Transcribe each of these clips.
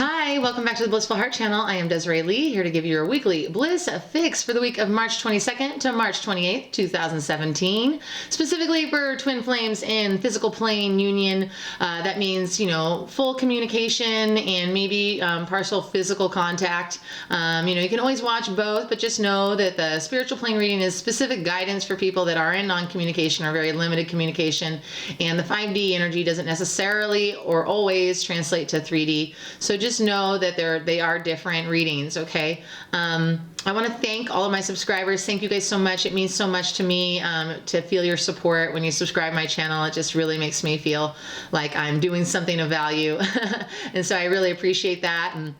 Hi, welcome back to the Blissful Heart channel. I am Desiree Lee, here to give you your weekly Bliss Fix for the week of March 22nd to March 28th, 2017. Specifically for twin flames in physical plane union. That means, full communication and maybe partial physical contact. You can always watch both, but just know that the spiritual plane reading is specific guidance for people that are in non-communication or very limited communication. And the 5D energy doesn't necessarily or always translate to 3D. So just know that they are different readings, okay? I want to thank all of my subscribers. Thank you guys so much. It means so much to me to feel your support when you subscribe to my channel. It just really makes me feel like I'm doing something of value. And so I really appreciate that. And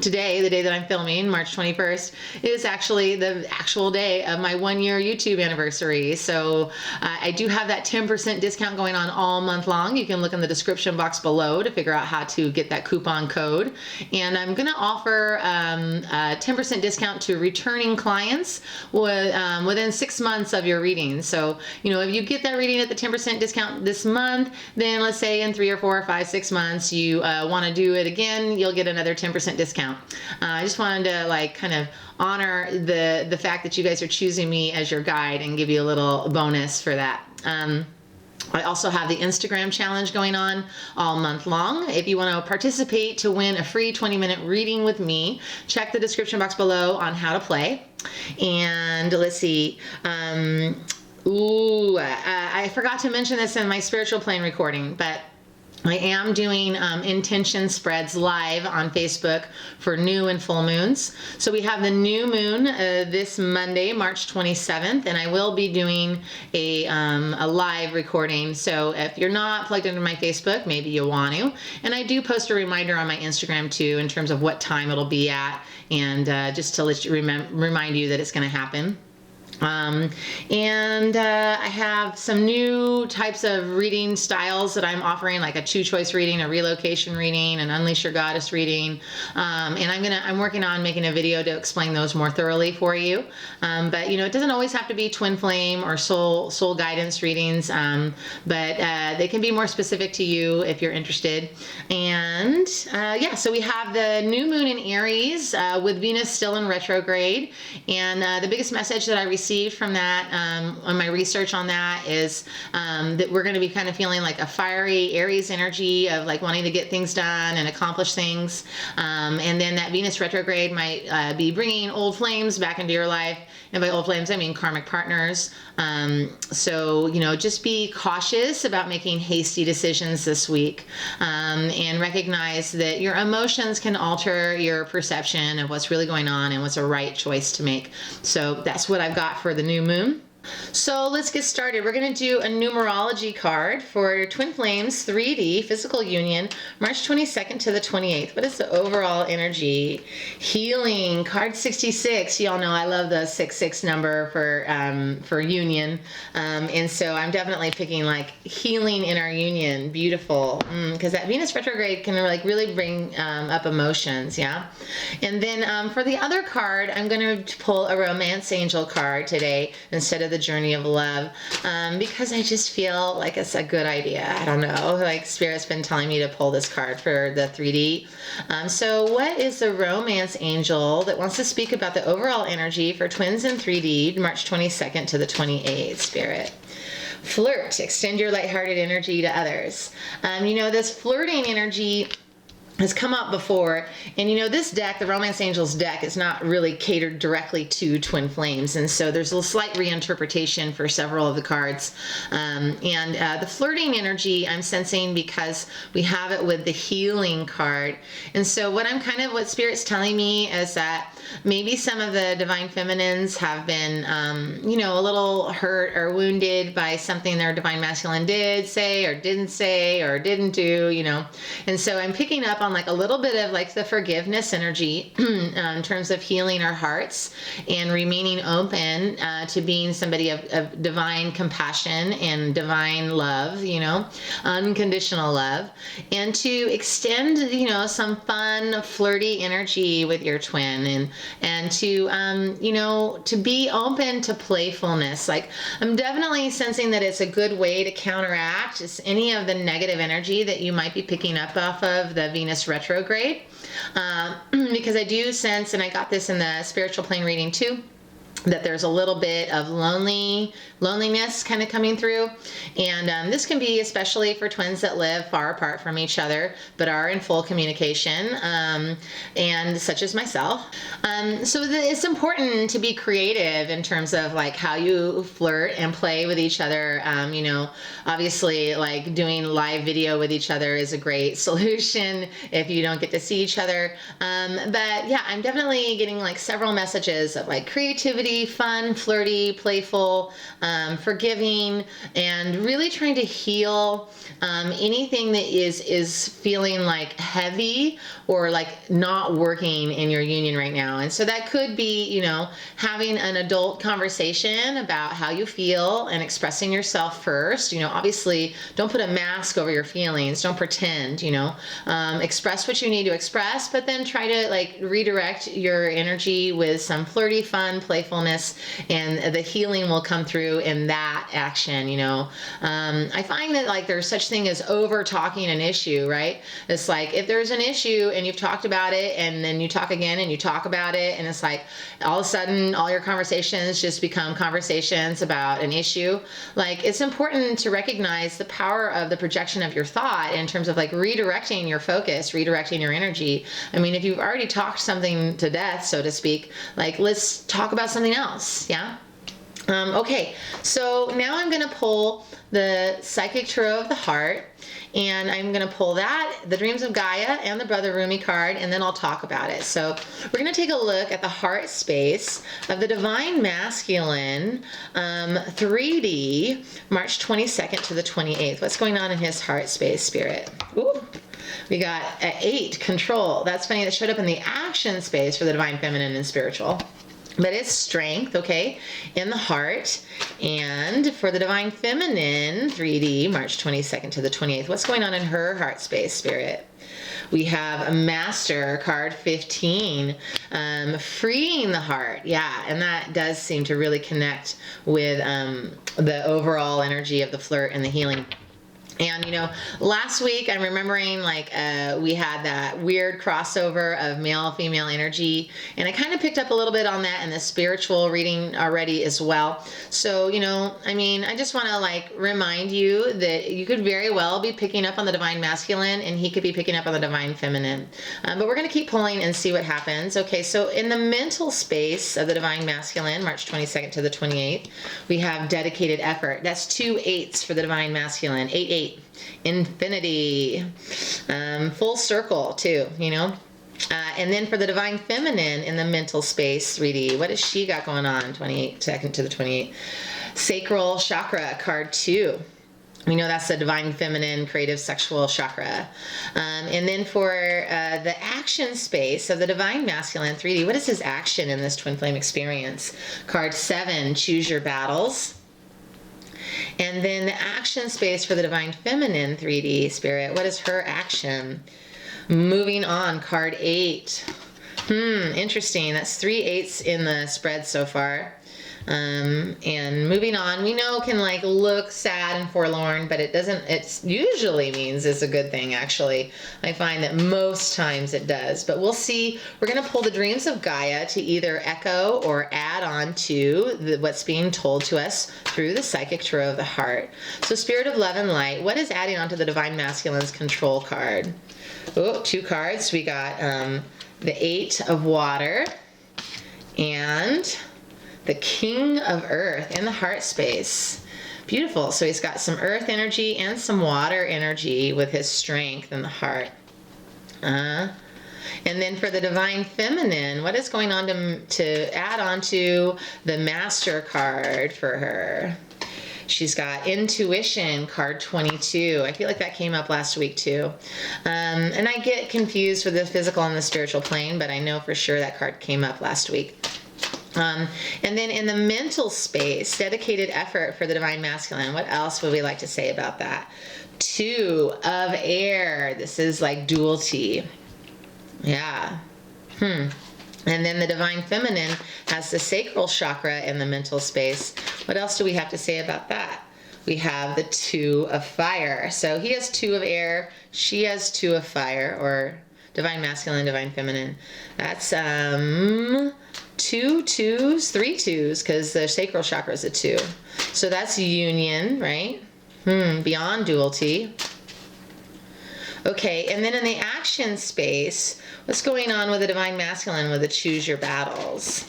today, the day that I'm filming, March 21st, is actually the actual day of my 1-year YouTube anniversary. So I do have that 10% discount going on all month long. You can look in the description box below to figure out how to get that coupon code. And I'm going to offer a 10% discount to returning clients within 6 months of your reading. So, if you get that reading at the 10% discount this month, then let's say in 3 or 4 or 5, 6 months, you want to do it again, you'll get another 10% discount. I just wanted to kind of honor the fact that you guys are choosing me as your guide and give you a little bonus for that. I also have the Instagram challenge going on all month long. If you want to participate to win a free 20-minute reading with me, check the description box below on how to play. And let's see. I forgot to mention this in my spiritual plane recording, but I am doing intention spreads live on Facebook for new and full moons. So we have the new moon this Monday, March 27th, and I will be doing a live recording. So if you're not plugged into my Facebook, maybe you want to. And I do post a reminder on my Instagram too in terms of what time it'll be at, and just to let you remind you that it's going to happen. I have some new types of reading styles that I'm offering, like a 2-choice reading, a relocation reading, an Unleash Your Goddess reading. And I'm working on making a video to explain those more thoroughly for you. But it doesn't always have to be twin flame or soul guidance readings. But they can be more specific to you if you're interested. And so we have the new moon in Aries with Venus still in retrograde. And the biggest message that I received from that on my research on that is that we're going to be kind of feeling like a fiery Aries energy of wanting to get things done and accomplish things, and then that Venus retrograde might be bringing old flames back into your life, and by old flames I mean karmic partners. So just be cautious about making hasty decisions this week, and recognize that your emotions can alter your perception of what's really going on and what's a right choice to make. So that's what I've got for the new moon. So let's get started. We're going to do a numerology card for Twin Flames 3D Physical Union, March 22nd to the 28th. What is the overall energy? Healing, card 66. Y'all know I love the 66 number for union. And so I'm definitely picking healing in our union. Beautiful. Because that Venus retrograde can really bring up emotions, yeah? And then for the other card, I'm going to pull a romance angel card today instead of the journey of love, because I just feel like it's a good idea. I don't know, Spirit's been telling me to pull this card for the 3D. So what is the romance angel that wants to speak about the overall energy for twins in 3D, March 22nd to the 28th, Spirit? Flirt, extend your lighthearted energy to others. This flirting energy has come up before, and this deck, the Romance Angels deck, is not really catered directly to twin flames, and so there's a slight reinterpretation for several of the cards. The flirting energy I'm sensing because we have it with the healing card, and so what Spirit's telling me is that maybe some of the divine feminines have been a little hurt or wounded by something their divine masculine did say or didn't say or didn't do, and so I'm picking up on a little bit of the forgiveness energy in terms of healing our hearts and remaining open to being somebody of divine compassion and divine love, unconditional love, and to extend some fun flirty energy with your twin, and to be open to playfulness. I'm definitely sensing that it's a good way to counteract any of the negative energy that you might be picking up off of the Venus Venus Retrograde, because I do sense, and I got this in the spiritual plane reading too, that there's a little bit of loneliness kind of coming through. And this can be especially for twins that live far apart from each other, but are in full communication, and such as myself. So it's important to be creative in terms of like how you flirt and play with each other. You know, obviously like doing live video with each other is a great solution if you don't get to see each other. But yeah, I'm definitely getting like several messages of like creativity, fun, flirty, playful, forgiving, and really trying to heal anything that is feeling like heavy or like not working in your union right now. And so that could be, you know, having an adult conversation about how you feel and expressing yourself first. You know, obviously don't put a mask over your feelings. Don't pretend, you know, express what you need to express, but then try to like redirect your energy with some flirty, fun, playfulness, and the healing will come through in that action. You know, I find that like there's such thing as over talking an issue, right? It's like if there's an issue and you've talked about it and then you talk again and you talk about it, and it's like all of a sudden all your conversations just become conversations about an issue. Like it's important to recognize the power of the projection of your thought in terms of like redirecting your focus, redirecting your energy. I mean, if you've already talked something to death, so to speak, like let's talk about something else. Yeah. Okay, so now I'm going to pull the Psychic Tarot of the Heart, and I'm going to pull that, the Dreams of Gaia, and the Brother Rumi card, and then I'll talk about it. So we're going to take a look at the heart space of the Divine Masculine, 3D, March 22nd to the 28th. What's going on in his heart space, Spirit? Ooh. We got 8, Control. That's funny. That showed up in the action space for the Divine Feminine and Spiritual. But it's strength, okay, in the heart. And for the Divine Feminine, 3D, March 22nd to the 28th, what's going on in her heart space, Spirit? We have a Master, card 15, freeing the heart. Yeah, and that does seem to really connect with the overall energy of the flirt and the healing. And, you know, last week I'm remembering like we had that weird crossover of male-female energy, and I kind of picked up a little bit on that in the spiritual reading already as well. So, you know, I mean, I just want to like remind you that you could very well be picking up on the Divine Masculine, and he could be picking up on the Divine Feminine. But we're going to keep pulling and see what happens. Okay, so in the mental space of the Divine Masculine, March 22nd to the 28th, we have dedicated effort. That's 2 8s for the Divine Masculine. 8-8. Infinity, full circle too, you know. And then for the Divine Feminine in the mental space, 3D, what has she got going on? 22nd to the 28th. Sacral Chakra, card 2. We know that's the Divine Feminine, creative, sexual chakra. And then for the action space of the Divine Masculine, 3D, what is his action in this twin flame experience? Card 7, Choose Your Battles. And then the action space for the Divine Feminine, 3D, Spirit, what is her action? Moving on, card 8. Interesting. That's 3 8s in the spread so far. And moving on, we know can like look sad and forlorn, but it doesn't, it usually means it's a good thing, actually. I find that most times it does, but we'll see. We're going to pull the Dreams of Gaia to either echo or add on to what's being told to us through the Psychic Tarot of the Heart. So Spirit of Love and Light, what is adding on to the Divine Masculine's Control card? Oh, 2 cards. We got the 8 of Water and the King of Earth in the heart space. Beautiful. So he's got some earth energy and some water energy with his strength in the heart. And then for the Divine Feminine, what is going on to add on to the Master card for her? She's got Intuition, card 22. I feel like that came up last week too. And I get confused with the physical and the spiritual plane, but I know for sure that card came up last week. And then in the mental space, dedicated effort for the Divine Masculine. What else would we like to say about that? 2 of Air. This is like duality. Yeah. And then the Divine Feminine has the sacral chakra in the mental space. What else do we have to say about that? we have the 2 of fire. So he has 2 of air, she has 2 of fire, or divine masculine, divine feminine. That's 2 2s, 3 2s, because the sacral chakra is a 2. So that's union, right? Beyond duality. Okay, and then in the action space, what's going on with the divine masculine with the choose your battles?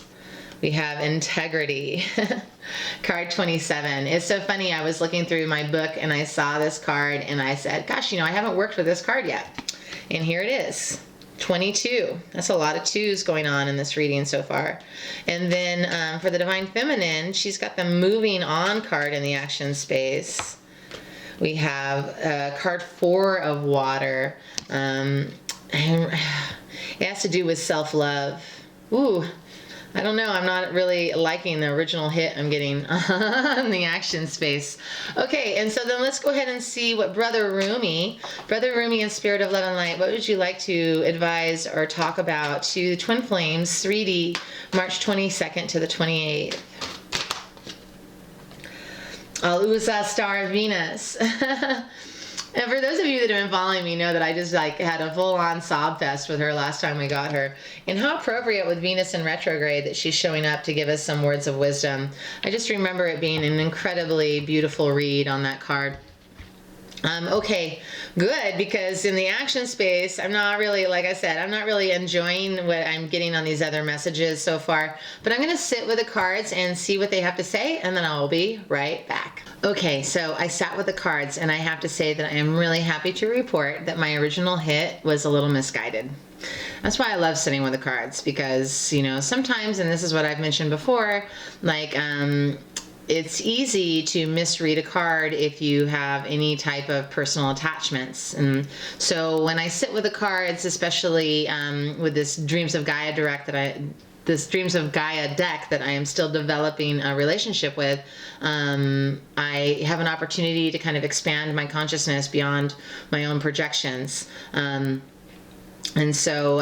We have integrity. Card 27. It's so funny. I was looking through my book and I saw this card and I said, gosh, I haven't worked with this card yet. And here it is. 22. That's a lot of 2s going on in this reading so far. And then for the divine feminine, she's got the moving on card in the action space. We have card 4 of water. And it has to do with self-love. Ooh. I don't know. I'm not really liking the original hit I'm getting on the action space. Okay, and so then let's go ahead and see what Brother Rumi in Spirit of Love and Light, what would you like to advise or talk about to Twin Flames 3D, March 22nd to the 28th? Al-Uza Star of Venus. And for those of you that have been following me know that I just had a full-on sob fest with her last time we got her. And how appropriate with Venus in retrograde that she's showing up to give us some words of wisdom. I just remember it being an incredibly beautiful read on that card. Okay, good, because in the action space, I'm not really, like I said, I'm not really enjoying what I'm getting on these other messages so far, but I'm going to sit with the cards and see what they have to say, and then I'll be right back. Okay, so I sat with the cards, and I have to say that I am really happy to report that my original hit was a little misguided. That's why I love sitting with the cards, because, sometimes, and this is what I've mentioned before, it's easy to misread a card if you have any type of personal attachments. And so when I sit with the cards, especially with this Dreams of Gaia deck that I am still developing a relationship with, I have an opportunity to kind of expand my consciousness beyond my own projections. And so,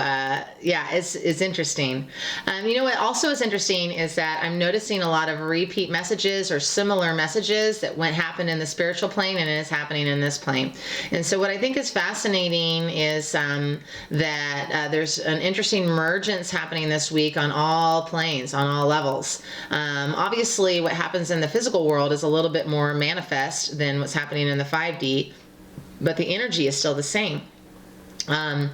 it's interesting. What also is interesting is that I'm noticing a lot of repeat messages or similar messages that happened in the spiritual plane and is happening in this plane. And so what I think is fascinating is that there's an interesting emergence happening this week on all planes, on all levels. Obviously, what happens in the physical world is a little bit more manifest than what's happening in the 5D, but the energy is still the same. I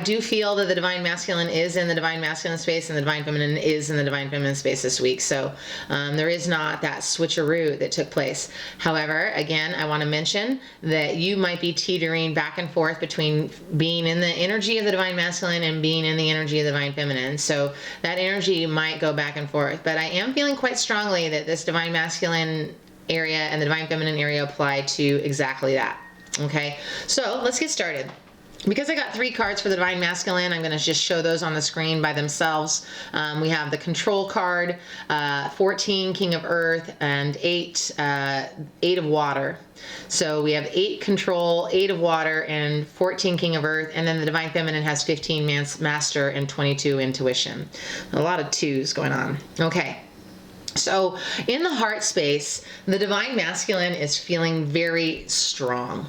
do feel that the divine masculine is in the divine masculine space and the divine feminine is in the divine feminine space this week. So there is not that switcheroo that took place. However, again, I want to mention that you might be teetering back and forth between being in the energy of the divine masculine and being in the energy of the divine feminine. So that energy might go back and forth. But I am feeling quite strongly that this divine masculine area and the divine feminine area apply to exactly that. Okay, so let's get started. Because I got 3 cards for the divine masculine, I'm going to just show those on the screen by themselves. We have the control card, 14 King of Earth, and 8 of Water. So we have 8 control, 8 of water, and 14 King of Earth, and then the divine feminine has 15 master and 22 intuition. A lot of 2s going on. Okay. So in the heart space, the divine masculine is feeling very strong.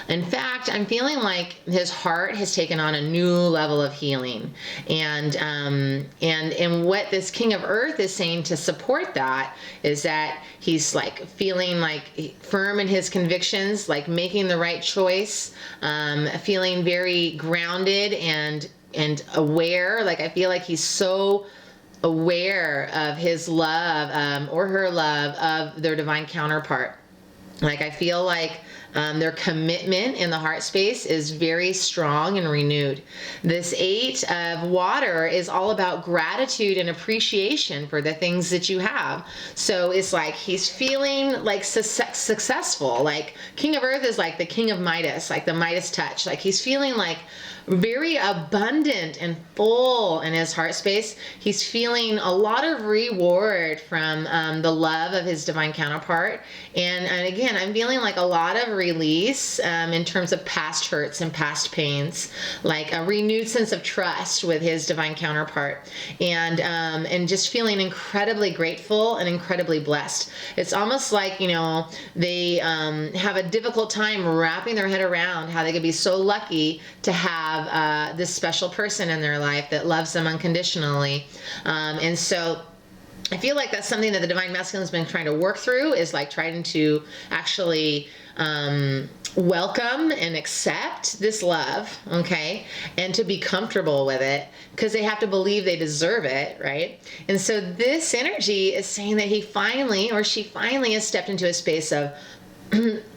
In fact, I'm feeling like his heart has taken on a new level of healing. And what this King of Earth is saying to support that is that he's feeling firm in his convictions, making the right choice, feeling very grounded and aware. I feel like he's so aware of his love or her love of their divine counterpart. I feel like their commitment in the heart space is very strong and renewed. This 8 of water is all about gratitude and appreciation for the things that you have. So it's he's feeling successful. King of Earth is the King of Midas, the Midas touch. He's feeling very abundant and full in his heart space. He's feeling a lot of reward from the love of his divine counterpart. And again, I'm feeling a lot of release in terms of past hurts and past pains, like a renewed sense of trust with his divine counterpart, and just feeling incredibly grateful and incredibly blessed. It's almost like, you know, they have a difficult time wrapping their head around how they could be so lucky to have this special person in their life that loves them unconditionally. And so I feel like that's something that the Divine Masculine has been trying to work through, is like trying to actually welcome and accept this love, okay, and to be comfortable with it, because they have to believe they deserve it, right? And so this energy is saying that he finally, or she finally, has stepped into a space of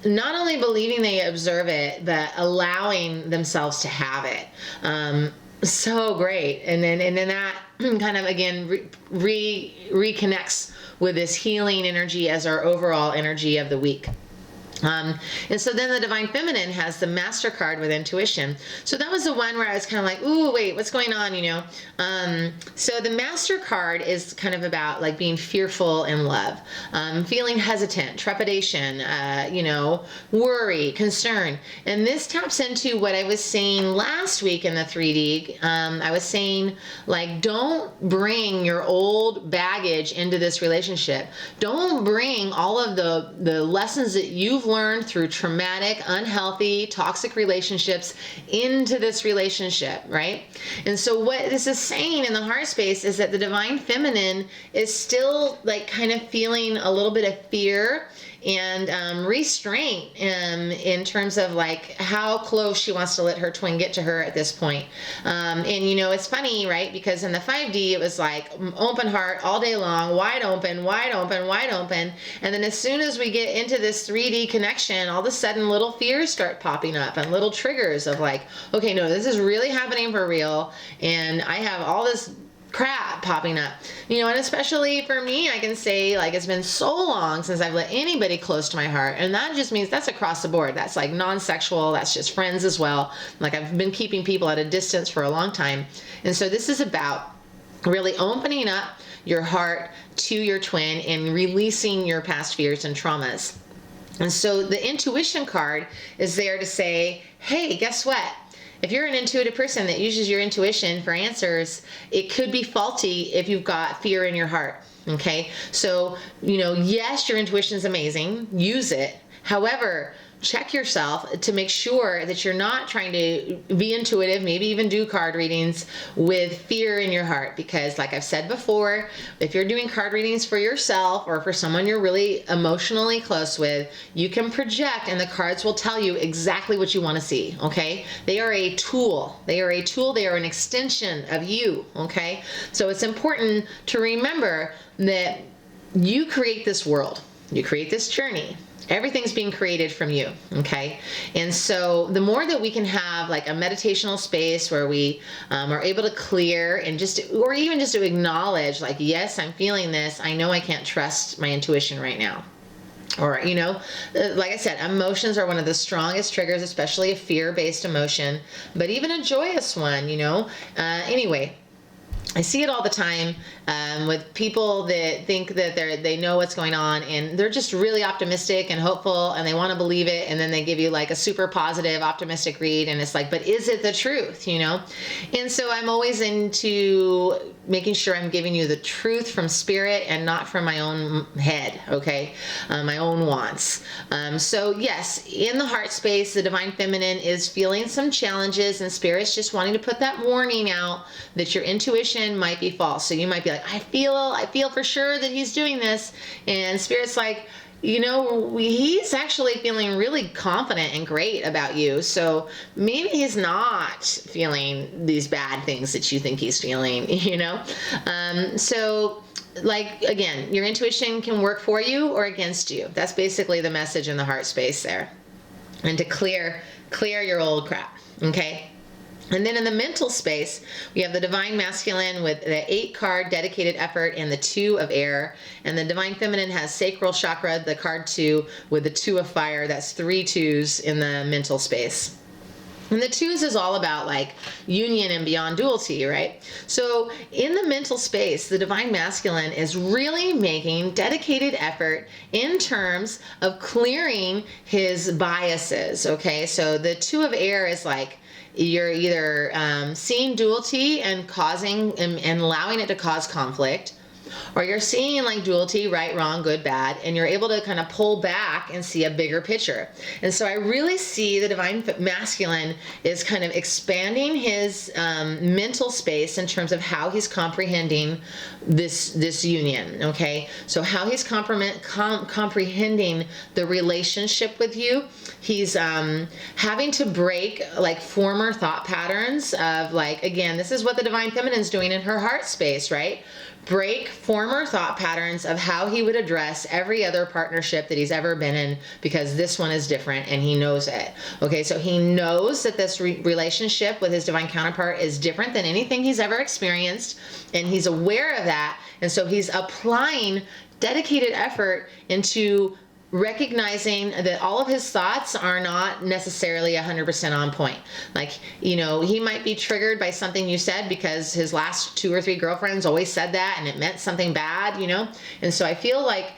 not only believing they deserve it, but allowing themselves to have it. So great. And then that kind of, again, reconnects with this healing energy as our overall energy of the week. And so then the Divine Feminine has the Master card with intuition. So that was the one where I was kind of like, ooh, wait, what's going on, you know? So the Master card is kind of about like being fearful in love, feeling hesitant, trepidation, you know, worry, concern. And this taps into what I was saying last week in the 3D. I was saying, like, don't bring your old baggage into this relationship. Don't bring all of the lessons that you've learned through traumatic, unhealthy, toxic relationships into this relationship, right? And so what this is saying in the heart space is that the Divine Feminine is still like kind of feeling a little bit of fear and restraint in terms of like how close she wants to let her twin get to her at this point. And you know, it's funny, right? Because in the 5D, it was like open heart all day long, wide open, wide open, wide open. And then as soon as we get into this 3D connection, all of a sudden little fears start popping up and little triggers of like, okay, no, this is really happening for real. And I have all this crap popping up, you know, and especially for me, I can say, like, it's been so long since I've let anybody close to my heart, and that just means that's across the board. That's like non-sexual, that's just friends as well. Like, I've been keeping people at a distance for a long time, and so this is about really opening up your heart to your twin and releasing your past fears and traumas. And so the intuition card is there to say, hey, guess what? If you're an intuitive person that uses your intuition for answers, it could be faulty if you've got fear in your heart, okay? So, you know, yes, your intuition is amazing. Use it. However, check yourself to make sure that you're not trying to be intuitive, maybe even do card readings with fear in your heart. Because like I've said before, if you're doing card readings for yourself or for someone you're really emotionally close with, you can project and the cards will tell you exactly what you want to see, okay? They are a tool. They are a tool. They are an extension of you, okay? So it's important to remember that you create this world. You create this journey. Everything's being created from you, okay? And so the more that we can have like a meditational space where we are able to clear and just, or even just to acknowledge like, yes, I'm feeling this. I know I can't trust my intuition right now. Or, you know, like I said, emotions are one of the strongest triggers, especially a fear-based emotion, but even a joyous one, you know? Anyway, I see it all the time with people that think that they know what's going on and they're just really optimistic and hopeful and they want to believe it, and then they give you like a super positive, optimistic read, and it's like, but is it the truth, you know? And so I'm always into making sure I'm giving you the truth from spirit and not from my own head, okay? My own wants. So yes, in the heart space, the Divine Feminine is feeling some challenges and spirit's just wanting to put that warning out that your intuition might be false. So you might be like, I feel for sure that he's doing this, and spirit's like, you know, he's actually feeling really confident and great about you. So maybe he's not feeling these bad things that you think he's feeling, you know? So like, again, your intuition can work for you or against you. That's basically the message in the heart space there. And to clear your old crap, okay? And then in the mental space, we have the Divine Masculine with the 8-card dedicated effort and the 2 of air. And the Divine Feminine has sacral chakra, the card 2, with the 2 of fire. That's 3 2s in the mental space. And the twos is all about like union and beyond duality, right? So in the mental space, the divine masculine is really making dedicated effort in terms of clearing his biases, okay? So the two of air is like, you're either seeing duality and causing and allowing it to cause conflict, or you're seeing like duality, right, wrong, good, bad, and you're able to kind of pull back and see a bigger picture. And so I really see the divine masculine is kind of expanding his mental space in terms of how he's comprehending this union, okay? So how he's comprehending the relationship with you. He's having to break like former thought patterns of like, again, this is what the divine feminine's doing in her heart space, right? Break former thought patterns of how he would address every other partnership that he's ever been in, because this one is different and he knows it. Okay, so he knows that this relationship with his divine counterpart is different than anything he's ever experienced, and he's aware of that. And so he's applying dedicated effort into recognizing that all of his thoughts are not necessarily 100% on point. Like, you know, he might be triggered by something you said because his last 2 or 3 girlfriends always said that and it meant something bad, you know? And so I feel like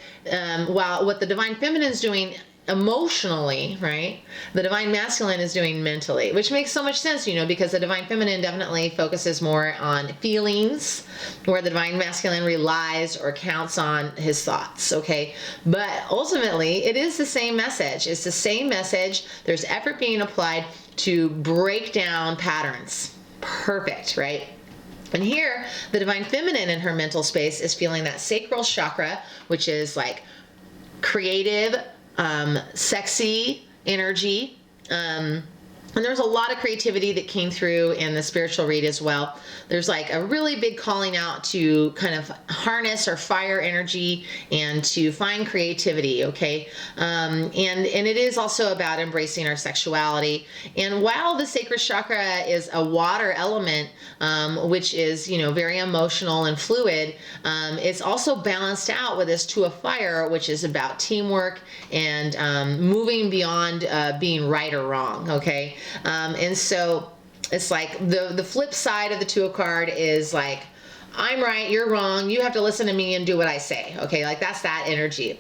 while what the divine feminine is doing emotionally, right, the divine masculine is doing mentally, which makes so much sense, you know, because the divine feminine definitely focuses more on feelings, where the divine masculine relies or counts on his thoughts, okay? But ultimately, it is the same message. It's the same message. There's effort being applied to break down patterns. Perfect, right? And here, the divine feminine in her mental space is feeling that sacral chakra, which is like creative, sexy energy. And there's a lot of creativity that came through in the spiritual read as well. There's like a really big calling out to kind of harness or fire energy and to find creativity, okay? And it is also about embracing our sexuality. And while the sacral chakra is a water element, which is, you know, very emotional and fluid, it's also balanced out with this 2 of fire, which is about teamwork and moving beyond being right or wrong, okay? And so it's like the flip side of the 2 of card is like, I'm right, you're wrong, you have to listen to me and do what I say, okay? Like that's that energy.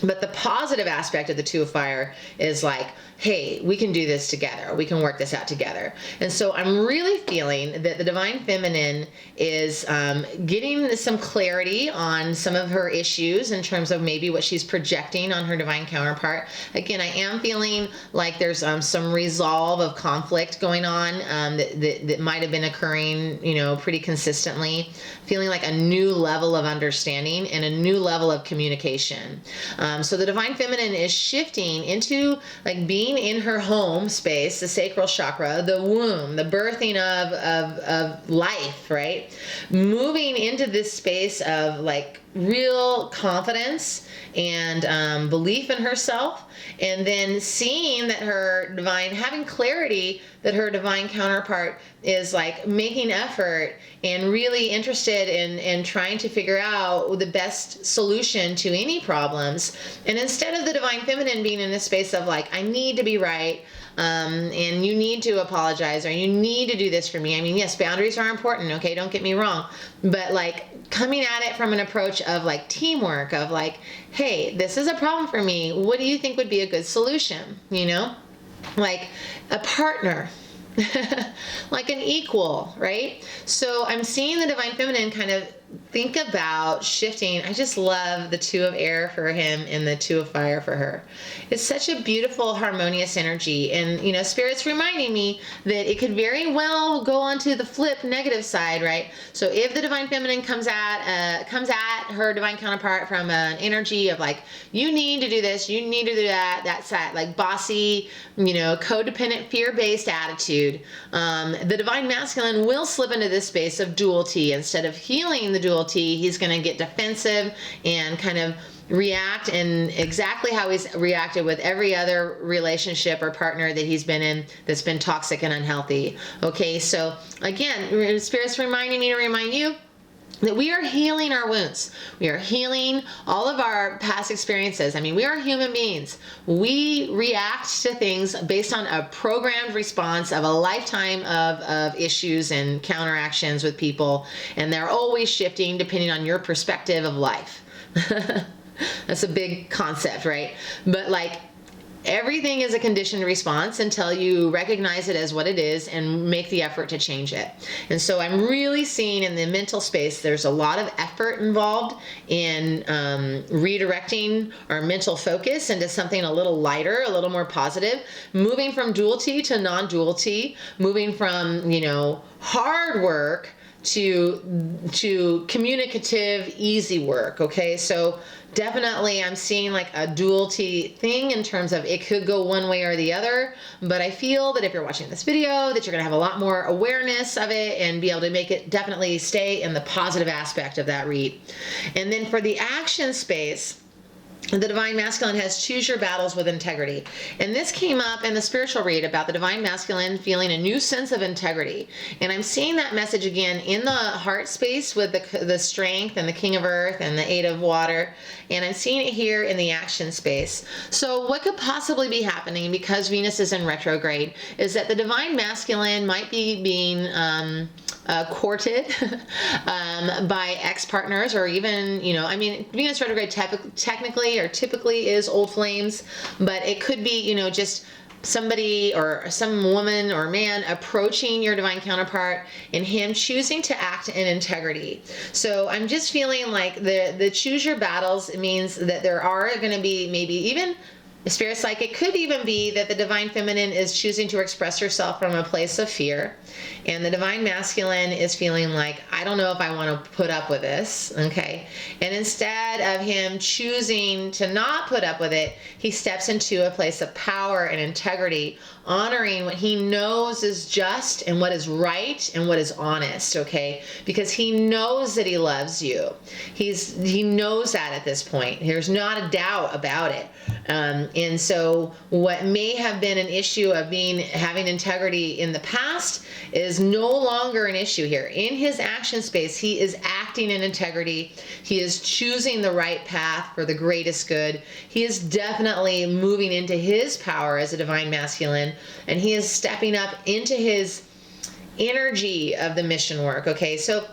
But the positive aspect of the 2 of fire is like, hey, we can do this together. We can work this out together. And so I'm really feeling that the divine feminine is getting some clarity on some of her issues in terms of maybe what she's projecting on her divine counterpart. Again, I am feeling like there's some resolve of conflict going on that might have been occurring, you know, pretty consistently. Feeling like a new level of understanding and a new level of communication. So the divine feminine is shifting into like being in her home space, the sacral chakra, the womb, the birthing of life, right? Moving into this space of like real confidence and belief in herself, and then seeing that her divine, having clarity that her divine counterpart is like making effort and really interested in trying to figure out the best solution to any problems. And instead of the divine feminine being in a space of like, I need to be right, and you need to apologize, or you need to do this for me. I mean, yes, boundaries are important, okay, don't get me wrong, but like coming at it from an approach of like teamwork, of like, hey, this is a problem for me, what do you think would be a good solution, you know? Like a partner. Like an equal, right? So I'm seeing the divine feminine kind of think about shifting. I just love the 2 of air for him and the 2 of fire for her. It's such a beautiful, harmonious energy. And, you know, Spirit's reminding me that it could very well go onto the flip negative side, right? So if the divine feminine comes at her divine counterpart from an energy of like, you need to do this, you need to do that, that's that like bossy, you know, codependent, fear-based attitude, the divine masculine will slip into this space of duality. Instead of healing the duality, he's going to get defensive and kind of react in exactly how he's reacted with every other relationship or partner that he's been in that's been toxic and unhealthy. Okay, so again, Spirit's reminding me to remind you, that we are healing our wounds. We are healing all of our past experiences. I mean, we are human beings. We react to things based on a programmed response of a lifetime of issues and counteractions with people. And they're always shifting depending on your perspective of life. That's a big concept, right? But like, everything is a conditioned response until you recognize it as what it is and make the effort to change it. And so I'm really seeing in the mental space, there's a lot of effort involved in redirecting our mental focus into something a little lighter, a little more positive, moving from duality to non-duality, moving from, you know, hard work to communicative, easy work. Okay, so definitely I'm seeing like a duality thing in terms of it could go one way or the other, but I feel that if you're watching this video that you're gonna have a lot more awareness of it and be able to make it definitely stay in the positive aspect of that read. And then for the action space, the Divine Masculine has choose your battles with integrity. And this came up in the spiritual read about the Divine Masculine feeling a new sense of integrity. And I'm seeing that message again in the heart space with the strength and the King of Earth and the Eight of Water. And I'm seeing it here in the action space. So what could possibly be happening because Venus is in retrograde is that the Divine Masculine might be being courted by ex-partners, or even, you know, I mean, Venus retrograde technically or typically is old flames, but it could be, you know, just somebody or some woman or man approaching your divine counterpart and him choosing to act in integrity. So I'm just feeling like the choose your battles means that there are going to be maybe even Spirit's like, it could even be that the Divine Feminine is choosing to express herself from a place of fear, and the Divine Masculine is feeling like, I don't know if I want to put up with this, okay? And instead of him choosing to not put up with it, he steps into a place of power and integrity, honoring what he knows is just and what is right and what is honest, okay? Because he knows that he loves you. He knows that at this point. There's not a doubt about it. And so what may have been an issue of having integrity in the past is no longer an issue here. In his action space, he is acting in integrity. He is choosing the right path for the greatest good. He is definitely moving into his power as a Divine Masculine, and he is stepping up into his energy of the mission work. Okay, so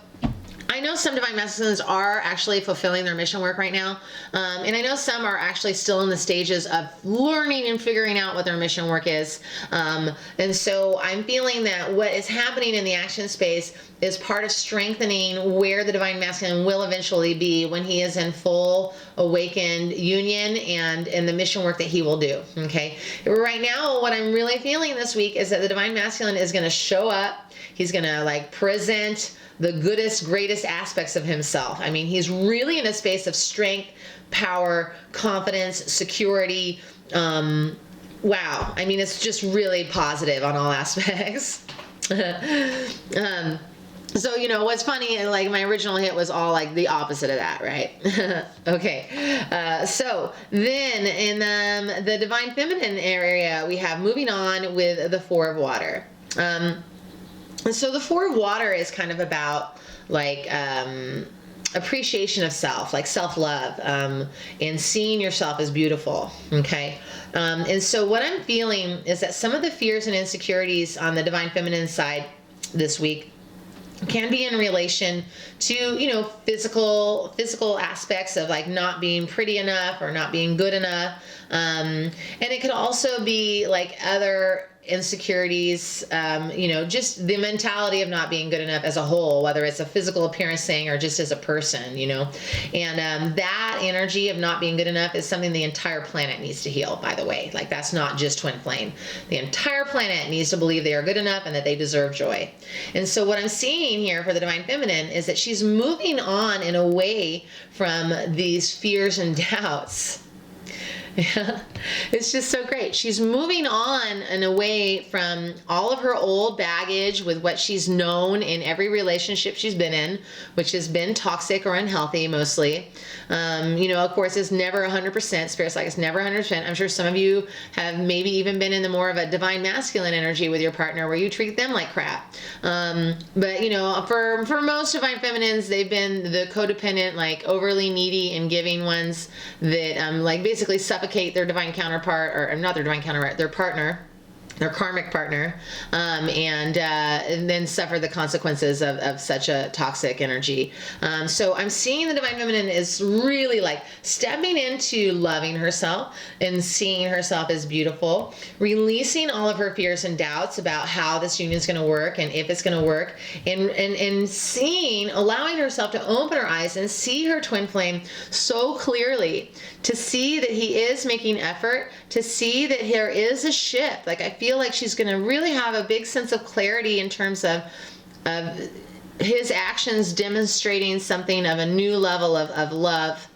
I know some Divine Masculines are actually fulfilling their mission work right now. And I know some are actually still in the stages of learning and figuring out what their mission work is. And so I'm feeling that what is happening in the action space is part of strengthening where the Divine Masculine will eventually be when he is in full awakened union and in the mission work that he will do. Okay. Right now, what I'm really feeling this week is that the Divine Masculine is going to show up. He's going to like present the goodest, greatest aspects of himself. I mean, he's really in a space of strength, power, confidence, security. Wow. I mean, it's just really positive on all aspects. So, you know, what's funny, like my original hit was all like the opposite of that, right? Okay. So then in the Divine Feminine area, we have moving on with the Four of Water. And so the Four of Water is kind of about like appreciation of self, like self-love, and seeing yourself as beautiful. Okay. And so what I'm feeling is that some of the fears and insecurities on the Divine Feminine side this week can be in relation to, you know, physical aspects of like not being pretty enough or not being good enough. And it could also be like other insecurities, you know, just the mentality of not being good enough as a whole, whether it's a physical appearance thing or just as a person, you know. And that energy of not being good enough is something the entire planet needs to heal, by the way. Like, that's not just twin flame. The entire planet needs to believe they are good enough and that they deserve joy. And so what I'm seeing here for the Divine Feminine is that she's moving on and away from these fears and doubts. Yeah, it's just so great. She's moving on and away from all of her old baggage with what she's known in every relationship she's been in, which has been toxic or unhealthy mostly. Of course, it's never 100%. Spirit's like, it's never 100%. I'm sure some of you have maybe even been in the more of a divine masculine energy with your partner where you treat them like crap. But for most divine feminines, they've been the codependent, like overly needy and giving ones that basically suffocate their divine counterpart, or not their divine counterpart, their partner, their karmic partner, and then suffer the consequences of such a toxic energy. So I'm seeing the divine feminine is really like stepping into loving herself and seeing herself as beautiful, releasing all of her fears and doubts about how this union is going to work and if it's going to work, and seeing, allowing herself to open her eyes and see her twin flame so clearly, to see that he is making effort, to see that there is a shift. Like, I feel like she's going to really have a big sense of clarity in terms of his actions demonstrating something of a new level of love.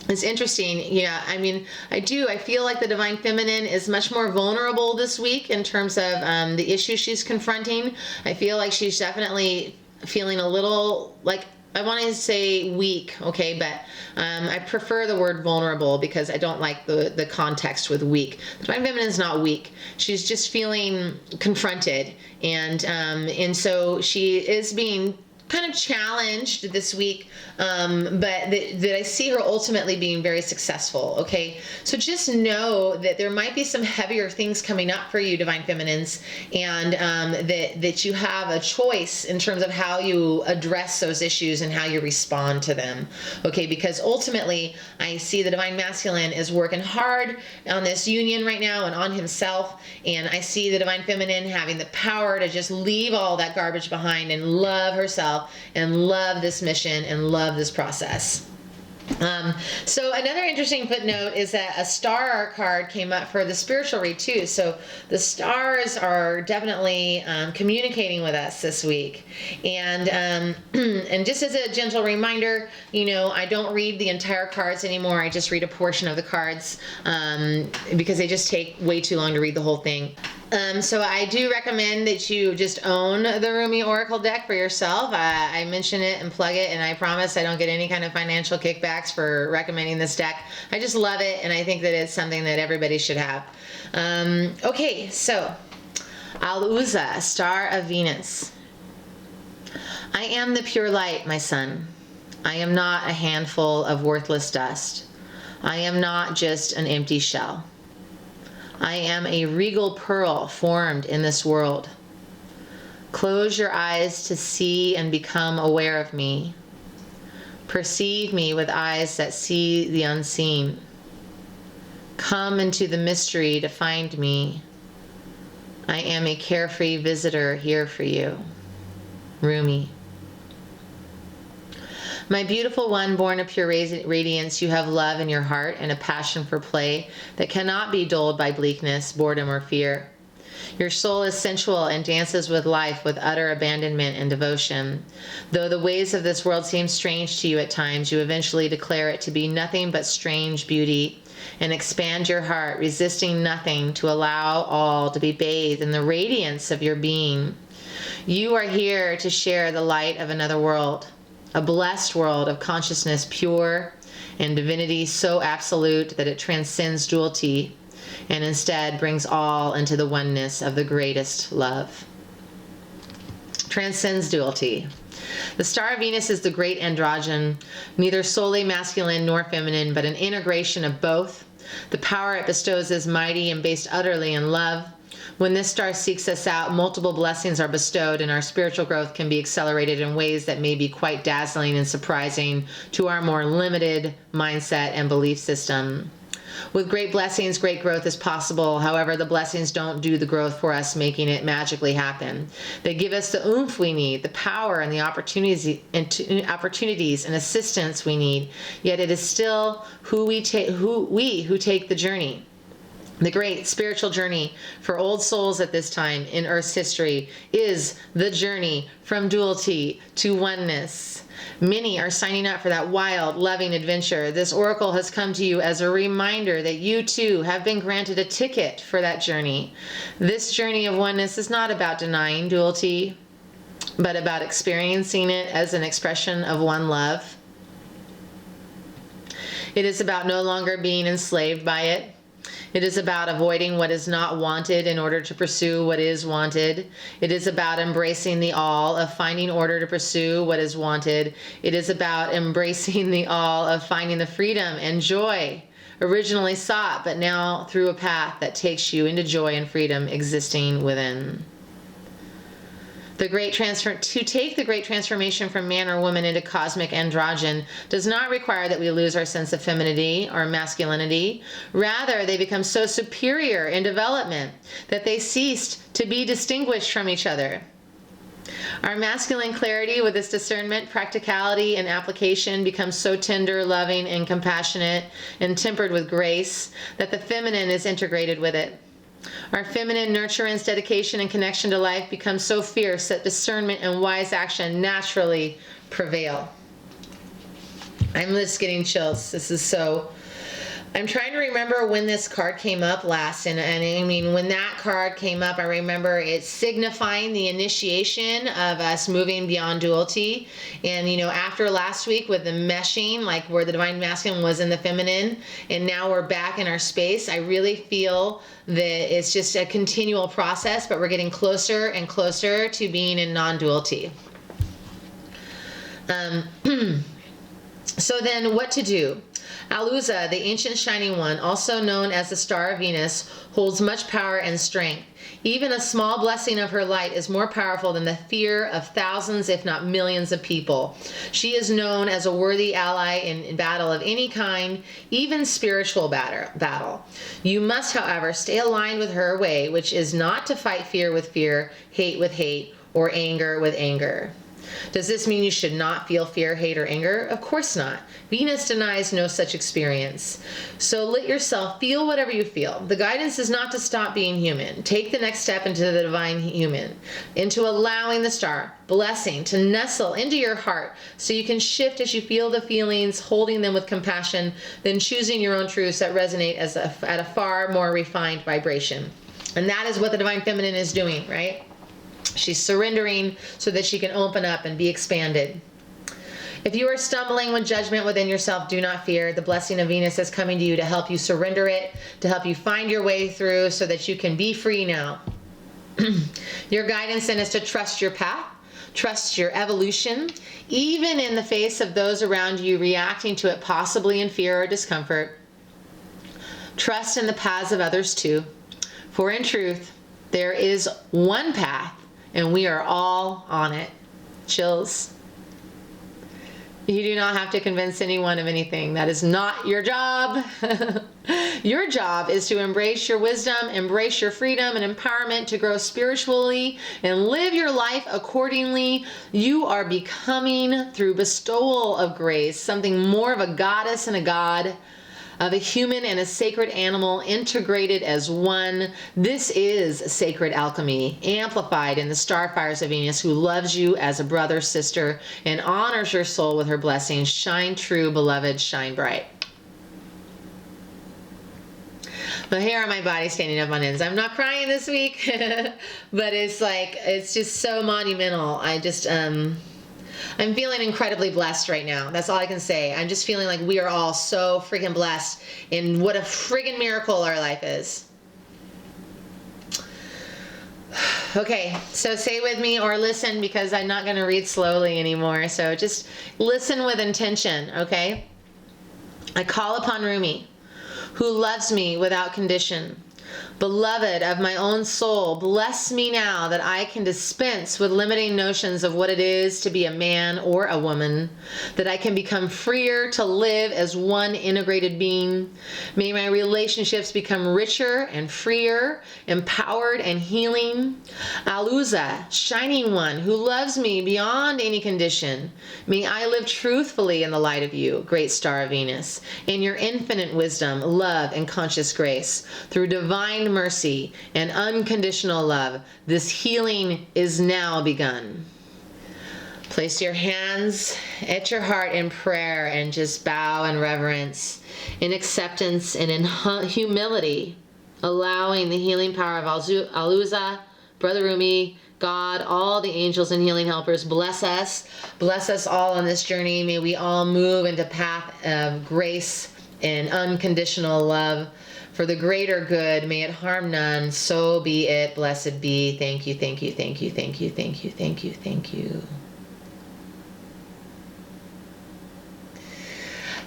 It's interesting. Yeah, I feel like the divine feminine is much more vulnerable this week in terms of the issues she's confronting. I feel like she's definitely feeling a little, like, I want to say weak, okay, but I prefer the word vulnerable because I don't like the context with weak. The divine feminine is not weak. She's just feeling confronted, and so she is being kind of challenged this week, but that I see her ultimately being very successful. Okay, so just know that there might be some heavier things coming up for you, divine feminines, and that you have a choice in terms of how you address those issues and how you respond to them. Okay, because ultimately I see the divine masculine is working hard on this union right now and on himself, and I see the divine feminine having the power to just leave all that garbage behind and love herself and love this mission and love this process. So another interesting footnote is that a star card came up for the spiritual read too. So the stars are definitely communicating with us this week. And and just as a gentle reminder, I don't read the entire cards anymore. I just read a portion of the cards because they just take way too long to read the whole thing. So I do recommend that you just own the Rumi Oracle deck for yourself. I mention it and plug it, and I promise I don't get any kind of financial kickbacks for recommending this deck. I just love it, and I think that it's something that everybody should have. Okay, so Al-Uza, Star of Venus. I am the pure light, my son. I am not a handful of worthless dust. I am not just an empty shell. I am a regal pearl formed in this world. Close your eyes to see and become aware of me. Perceive me with eyes that see the unseen. Come into the mystery to find me. I am a carefree visitor here for you. Rumi. My beautiful one, born of pure radiance, you have love in your heart and a passion for play that cannot be dulled by bleakness, boredom, or fear. Your soul is sensual and dances with life with utter abandonment and devotion. Though the ways of this world seem strange to you at times, you eventually declare it to be nothing but strange beauty and expand your heart, resisting nothing, to allow all to be bathed in the radiance of your being. You are here to share the light of another world. A blessed world of consciousness pure and divinity so absolute that it transcends duality and instead brings all into the oneness of the greatest love. Transcends duality. The star of Venus is the great androgyne, neither solely masculine nor feminine, but an integration of both. The power it bestows is mighty and based utterly in love. When this star seeks us out, multiple blessings are bestowed, and our spiritual growth can be accelerated in ways that may be quite dazzling and surprising to our more limited mindset and belief system. With great blessings, great growth is possible. However, the blessings don't do the growth for us, making it magically happen. They give us the oomph we need, the power and the opportunities and assistance we need. Yet it is still who take the journey. The great spiritual journey for old souls at this time in Earth's history is the journey from duality to oneness. Many are signing up for that wild, loving adventure. This oracle has come to you as a reminder that you too have been granted a ticket for that journey. This journey of oneness is not about denying duality, but about experiencing it as an expression of one love. It is about no longer being enslaved by it. It is about avoiding what is not wanted in order to pursue what is wanted. It is about embracing the all of finding order to pursue what is wanted. It is about embracing the all of finding the freedom and joy originally sought, but now through a path that takes you into joy and freedom existing within. To take the great transformation from man or woman into cosmic androgen does not require that we lose our sense of femininity or masculinity. Rather, they become so superior in development that they cease to be distinguished from each other. Our masculine clarity with its discernment, practicality, and application becomes so tender, loving, and compassionate, and tempered with grace that the feminine is integrated with it. Our feminine nurturance, dedication, and connection to life becomes so fierce that discernment and wise action naturally prevail. I'm just getting chills. This is so... I'm trying to remember when this card came up last, and I mean, when that card came up, I remember it signifying the initiation of us moving beyond duality. And, you know, after last week with the meshing, like where the divine masculine was in the feminine, and now we're back in our space, I really feel that it's just a continual process, but we're getting closer and closer to being in non-duality. So then what to do? Aluza, the ancient shining one, also known as the star of Venus, holds much power and strength. Even a small blessing of her light is more powerful than the fear of thousands, if not millions of people. She is known as a worthy ally in battle of any kind, even spiritual battle. You must, however, stay aligned with her way, which is not to fight fear with fear, hate with hate, or anger with anger. Does this mean you should not feel fear, hate, or anger? Of course not. Venus denies no such experience. So let yourself feel whatever you feel. The guidance is not to stop being human. Take the next step into the divine human, into allowing the star blessing to nestle into your heart so you can shift as you feel the feelings, holding them with compassion, then choosing your own truths that resonate at a far more refined vibration. And that is what the divine feminine is doing, right? She's surrendering so that she can open up and be expanded. If you are stumbling with judgment within yourself, do not fear. The blessing of Venus is coming to you to help you surrender it, to help you find your way through so that you can be free now. Your guidance then is to trust your path, trust your evolution, even in the face of those around you reacting to it possibly in fear or discomfort. Trust in the paths of others too. For in truth, there is one path, and we are all on it. Chills. You do not have to convince anyone of anything. That is not your job. Your job is to embrace your wisdom, embrace your freedom and empowerment to grow spiritually and live your life accordingly. You are becoming, through bestowal of grace, something more of a goddess and a god, of a human and a sacred animal integrated as one. This is sacred alchemy, amplified in the starfires of Venus, who loves you as a brother, sister, and honors your soul with her blessings. Shine true, beloved, shine bright. The hair on my body standing up on ends. I'm not crying this week, but it's just so monumental. I'm feeling incredibly blessed right now. That's all I can say. I'm just feeling like we are all so freaking blessed, and what a friggin' miracle our life is. Okay, so say with me or listen, because I'm not going to read slowly anymore. So just listen with intention, okay? I call upon Rumi, who loves me without condition. Beloved of my own soul, bless me now that I can dispense with limiting notions of what it is to be a man or a woman, that I can become freer to live as one integrated being. May my relationships become richer and freer, empowered and healing. Aluza, shining one who loves me beyond any condition, may I live truthfully in the light of you, great star of Venus, in your infinite wisdom, love, and conscious grace, through divine mercy and unconditional love. This healing is now begun. Place your hands at your heart in prayer and just bow in reverence, in acceptance and in humility, allowing the healing power of Aluza, Brother Rumi, God, all the angels and healing helpers, bless us all on this journey. May we all move into path of grace and unconditional love for the greater good. May it harm none. So be it. Blessed be. Thank you, thank you, thank you, thank you, thank you, thank you, thank you.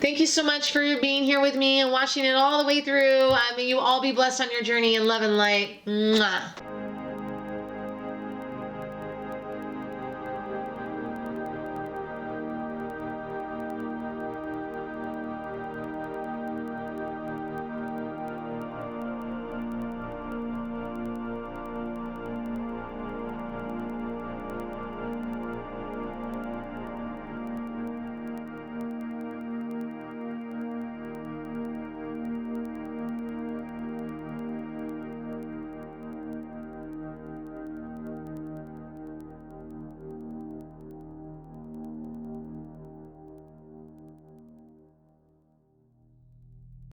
Thank you so much for being here with me and watching it all the way through. May you all be blessed on your journey in love and light. Mwah.